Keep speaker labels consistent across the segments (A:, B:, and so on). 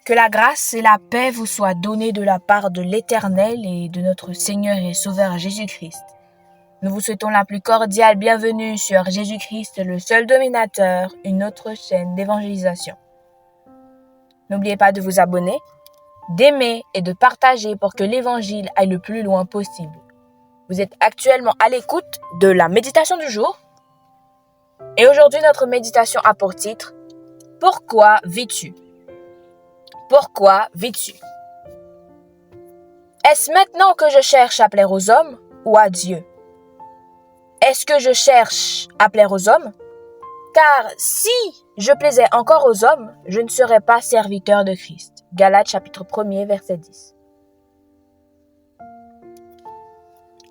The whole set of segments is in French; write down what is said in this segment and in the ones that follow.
A: Que la grâce et la paix vous soient données de la part de l'Éternel et de notre Seigneur et Sauveur Jésus-Christ. Nous vous souhaitons la plus cordiale bienvenue sur Jésus-Christ, le seul dominateur, une autre chaîne d'évangélisation. N'oubliez pas de vous abonner, d'aimer et de partager pour que l'Évangile aille le plus loin possible. Vous êtes actuellement à l'écoute de la méditation du jour. Et aujourd'hui, notre méditation a pour titre « Pourquoi vis-tu » ? Pourquoi vis-tu ? Est-ce maintenant que je cherche à plaire aux hommes ou à Dieu ? Est-ce que je cherche à plaire aux hommes ? Car si je plaisais encore aux hommes, je ne serais pas serviteur de Christ. Galates chapitre 1er, verset 10.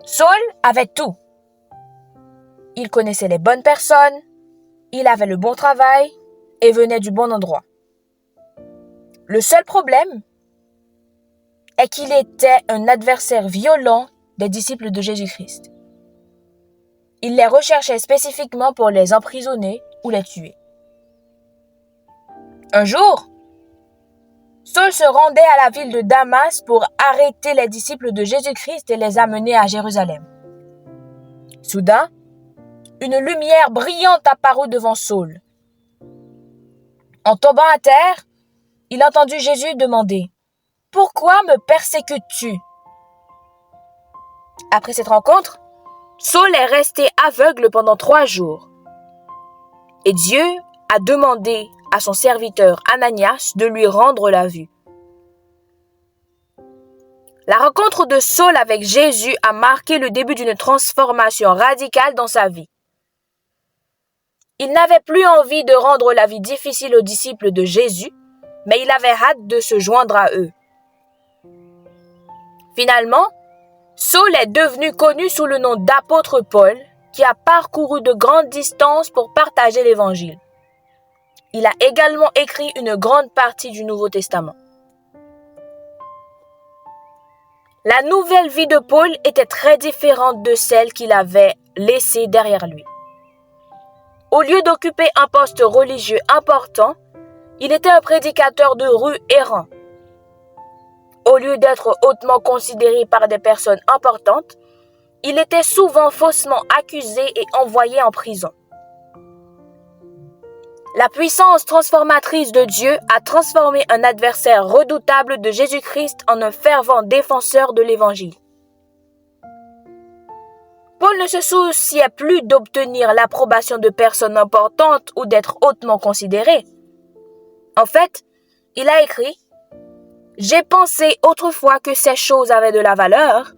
A: Saul avait tout. Il connaissait les bonnes personnes, il avait le bon travail et venait du bon endroit. Le seul problème est qu'il était un adversaire violent des disciples de Jésus-Christ. Il les recherchait spécifiquement pour les emprisonner ou les tuer. Un jour, Saul se rendait à la ville de Damas pour arrêter les disciples de Jésus-Christ et les amener à Jérusalem. Soudain, une lumière brillante apparut devant Saul. En tombant à terre, il entendit Jésus demander « Pourquoi me persécutes-tu » Après cette rencontre, Saul est resté aveugle pendant 3 jours. Et Dieu a demandé à son serviteur Ananias de lui rendre la vue. La rencontre de Saul avec Jésus a marqué le début d'une transformation radicale dans sa vie. Il n'avait plus envie de rendre la vie difficile aux disciples de Jésus, mais il avait hâte de se joindre à eux. Finalement, Saul est devenu connu sous le nom d'apôtre Paul, qui a parcouru de grandes distances pour partager l'Évangile. Il a également écrit une grande partie du Nouveau Testament. La nouvelle vie de Paul était très différente de celle qu'il avait laissée derrière lui. Au lieu d'occuper un poste religieux important, il était un prédicateur de rue errant. Au lieu d'être hautement considéré par des personnes importantes, il était souvent faussement accusé et envoyé en prison. La puissance transformatrice de Dieu a transformé un adversaire redoutable de Jésus-Christ en un fervent défenseur de l'Évangile. Paul ne se souciait plus d'obtenir l'approbation de personnes importantes ou d'être hautement considéré. En fait, il a écrit « J'ai pensé autrefois que ces choses avaient de la valeur,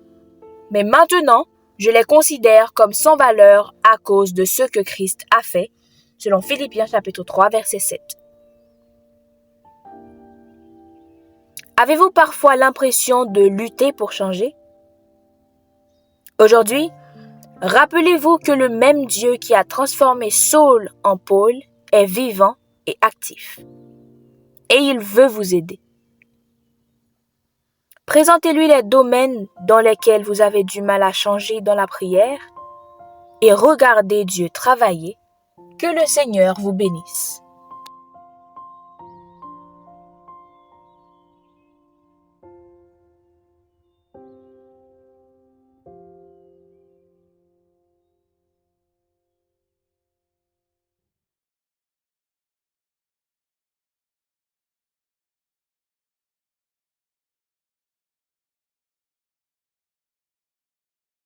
A: mais maintenant, je les considère comme sans valeur à cause de ce que Christ a fait, selon Philippiens chapitre 3, verset 7. Avez-vous parfois l'impression de lutter pour changer ? Aujourd'hui, rappelez-vous que le même Dieu qui a transformé Saul en Paul est vivant et actif. Et il veut vous aider. Présentez-lui les domaines dans lesquels vous avez du mal à changer dans la prière et regardez Dieu travailler. Que le Seigneur vous bénisse.